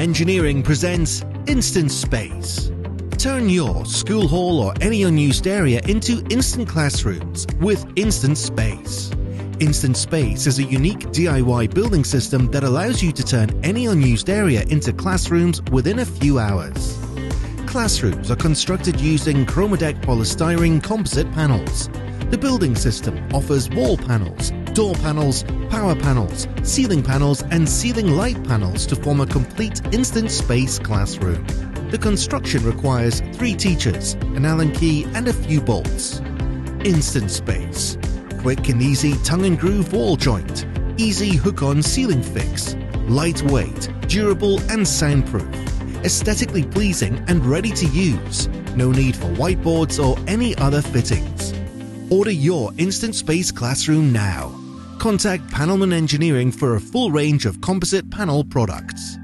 Engineering presents Instant Space. Turn your school hall or any unused area into instant classrooms with Instant Space. Instant Space is a unique DIY building system that allows you to turn any unused area into classrooms within a few hours. Classrooms are constructed using chromadeck polystyrene composite panels. The building system offers wall panels, door panels, power panels, ceiling panels and ceiling light panels to form a complete Instant Space classroom. The construction requires 3 teachers, an Allen key and a few bolts. Instant Space. Quick and easy tongue and groove wall joint, easy hook-on ceiling fix, lightweight, durable and soundproof, aesthetically pleasing and ready to use. No need for whiteboards or any other fittings. Order your Instant Space classroom now. Contact Panelman Engineering for a full range of composite panel products.